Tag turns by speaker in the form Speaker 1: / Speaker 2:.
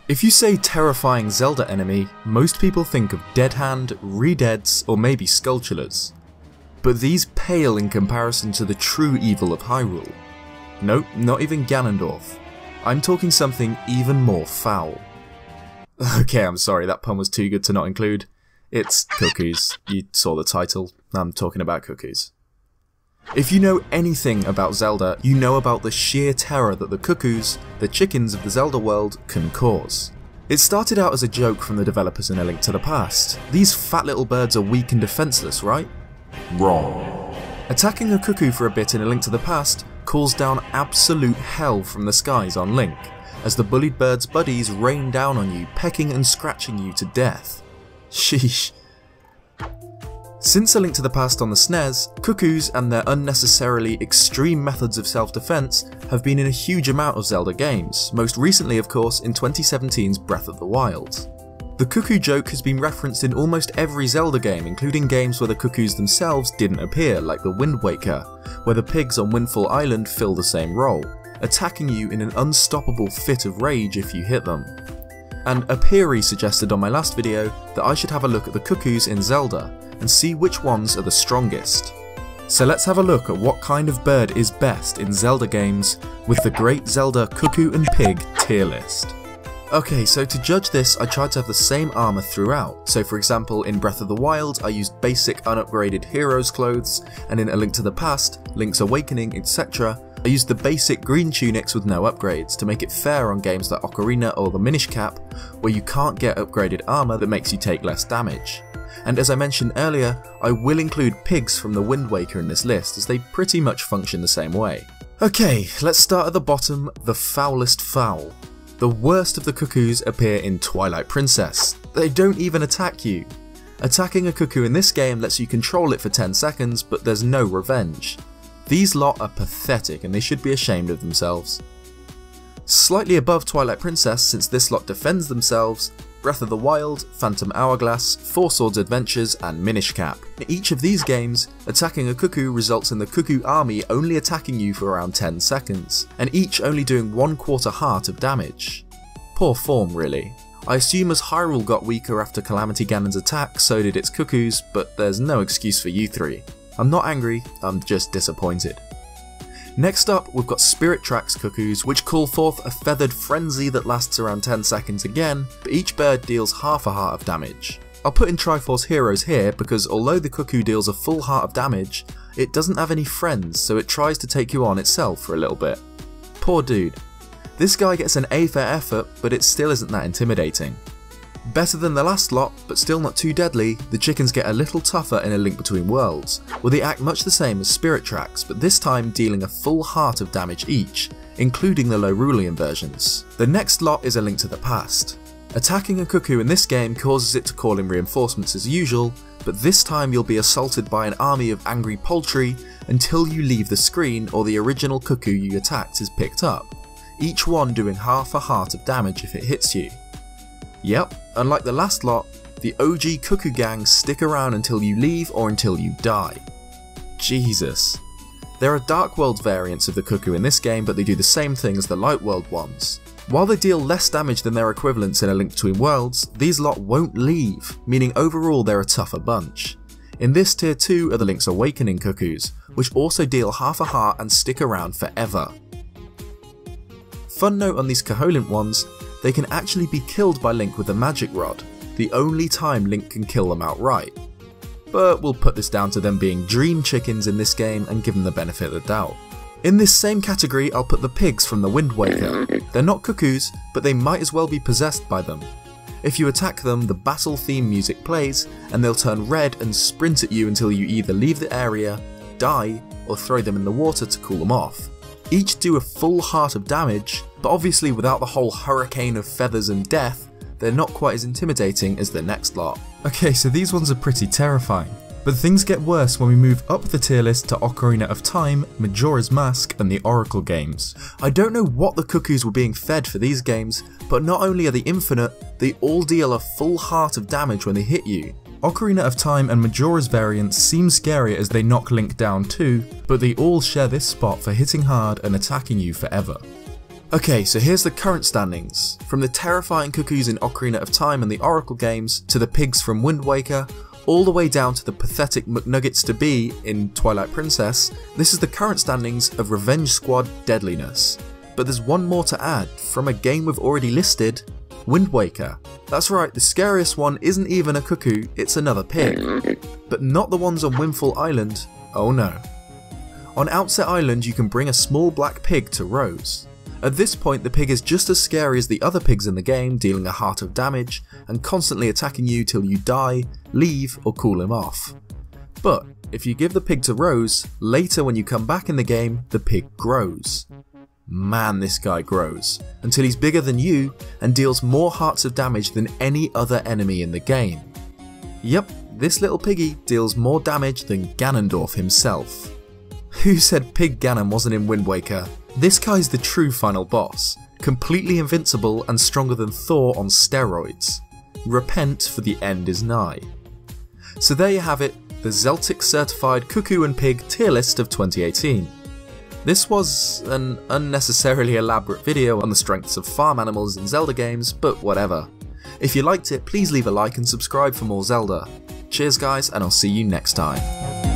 Speaker 1: If you say terrifying Zelda enemy, most people think of Dead Hand, Redeads, or maybe Skulltulas. But these pale in comparison to the true evil of Hyrule. Nope, not even Ganondorf. I'm talking something even more foul. Okay, I'm sorry, that pun was too good to not include. It's Cuccoos. You saw the title. I'm talking about Cuccoos. If you know anything about Zelda, you know about the sheer terror that the Cuccoos, the chickens of the Zelda world, can cause. It started out as a joke from the developers in A Link to the Past. These fat little birds are weak and defenseless, right? Wrong. Attacking a cuckoo for a bit in A Link to the Past calls down absolute hell from the skies on Link, as the bullied bird's buddies rain down on you, pecking and scratching you to death. Sheesh. Since A Link to the Past on the SNES, Cuccoos and their unnecessarily extreme methods of self-defense have been in a huge amount of Zelda games, most recently of course in 2017's Breath of the Wild. The cuckoo joke has been referenced in almost every Zelda game, including games where the Cuccoos themselves didn't appear, like the Wind Waker, where the pigs on Windfall Island fill the same role, attacking you in an unstoppable fit of rage if you hit them. And Apiri suggested on my last video that I should have a look at the Cuccoos in Zelda, and see which ones are the strongest. So let's have a look at what kind of bird is best in Zelda games with the Great Zelda Cuckoo and Pig tier list. Okay, so to judge this I tried to have the same armour throughout, so for example in Breath of the Wild I used basic unupgraded heroes clothes, and in A Link to the Past, Link's Awakening, etc. I used the basic green tunics with no upgrades to make it fair on games like Ocarina or the Minish Cap, where you can't get upgraded armour that makes you take less damage. And as I mentioned earlier, I will include pigs from the Wind Waker in this list as they pretty much function the same way. Okay, let's start at the bottom, the foulest foul. The worst of the Cuccoos appear in Twilight Princess. They don't even attack you. Attacking a cuckoo in this game lets you control it for 10 seconds, but there's no revenge. These lot are pathetic and they should be ashamed of themselves. Slightly above Twilight Princess, since this lot defends themselves, Breath of the Wild, Phantom Hourglass, Four Swords Adventures and Minish Cap. In each of these games, attacking a cuckoo results in the cuckoo army only attacking you for around 10 seconds, and each only doing 1/4 heart of damage. Poor form really. I assume as Hyrule got weaker after Calamity Ganon's attack, so did its Cuccoos, but there's no excuse for you three. I'm not angry, I'm just disappointed. Next up, we've got Spirit Tracks Cuccoos, which call forth a feathered frenzy that lasts around 10 seconds again, but each bird deals half a heart of damage. I'll put in Triforce Heroes here because although the cuckoo deals a full heart of damage, it doesn't have any friends, so it tries to take you on itself for a little bit. Poor dude. This guy gets an A for effort, but it still isn't that intimidating. Better than the last lot, but still not too deadly, the chickens get a little tougher in A Link Between Worlds, where they act much the same as Spirit Tracks, but this time dealing a full heart of damage each, including the Hyrulean versions. The next lot is A Link to the Past. Attacking a cuckoo in this game causes it to call in reinforcements as usual, but this time you'll be assaulted by an army of angry poultry until you leave the screen or the original cuckoo you attacked is picked up, each one doing half a heart of damage if it hits you. Yep, unlike the last lot, the OG Cuckoo Gang stick around until you leave or until you die. Jesus. There are Dark World variants of the Cuckoo in this game, but they do the same thing as the Light World ones. While they deal less damage than their equivalents in A Link Between Worlds, these lot won't leave, meaning overall they're a tougher bunch. In this tier 2 are the Link's Awakening Cuckoos, which also deal half a heart and stick around forever. Fun note on these coholent ones, they can actually be killed by Link with the magic rod, the only time Link can kill them outright. But we'll put this down to them being dream chickens in this game and give them the benefit of the doubt. In this same category I'll put the pigs from the Wind Waker. They're not cuckoos, but they might as well be possessed by them. If you attack them, the battle theme music plays, and they'll turn red and sprint at you until you either leave the area, die, or throw them in the water to cool them off. Each do a full heart of damage, but obviously without the whole hurricane of feathers and death, they're not quite as intimidating as the next lot. Okay, so these ones are pretty terrifying, but things get worse when we move up the tier list to Ocarina of Time, Majora's Mask and the Oracle games. I don't know what the cuckoos were being fed for these games, but not only are they infinite, they all deal a full heart of damage when they hit you. Ocarina of Time and Majora's variants seem scary as they knock Link down too, but they all share this spot for hitting hard and attacking you forever. Okay, so here's the current standings. From the terrifying Cuccoos in Ocarina of Time and the Oracle games, to the pigs from Wind Waker, all the way down to the pathetic McNuggets-to-be in Twilight Princess, this is the current standings of Revenge Squad Deadliness. But there's one more to add, from a game we've already listed, Wind Waker. That's right, the scariest one isn't even a Cuccoo, it's another pig. But not the ones on Windfall Island, oh no. On Outset Island you can bring a small black pig to Rose. At this point the pig is just as scary as the other pigs in the game, dealing a heart of damage and constantly attacking you till you die, leave or cool him off. But if you give the pig to Rose, later when you come back in the game the pig grows. Man, this guy grows, until he's bigger than you and deals more hearts of damage than any other enemy in the game. Yep, this little piggy deals more damage than Ganondorf himself. Who said Pig Ganon wasn't in Wind Waker? This guy's the true final boss, completely invincible and stronger than Thor on steroids. Repent, for the end is nigh. So there you have it, the Zeltik certified Cuccoo and Pig tier list of 2018. This was an unnecessarily elaborate video on the strengths of farm animals in Zelda games, but whatever. If you liked it, please leave a like and subscribe for more Zelda. Cheers guys, and I'll see you next time.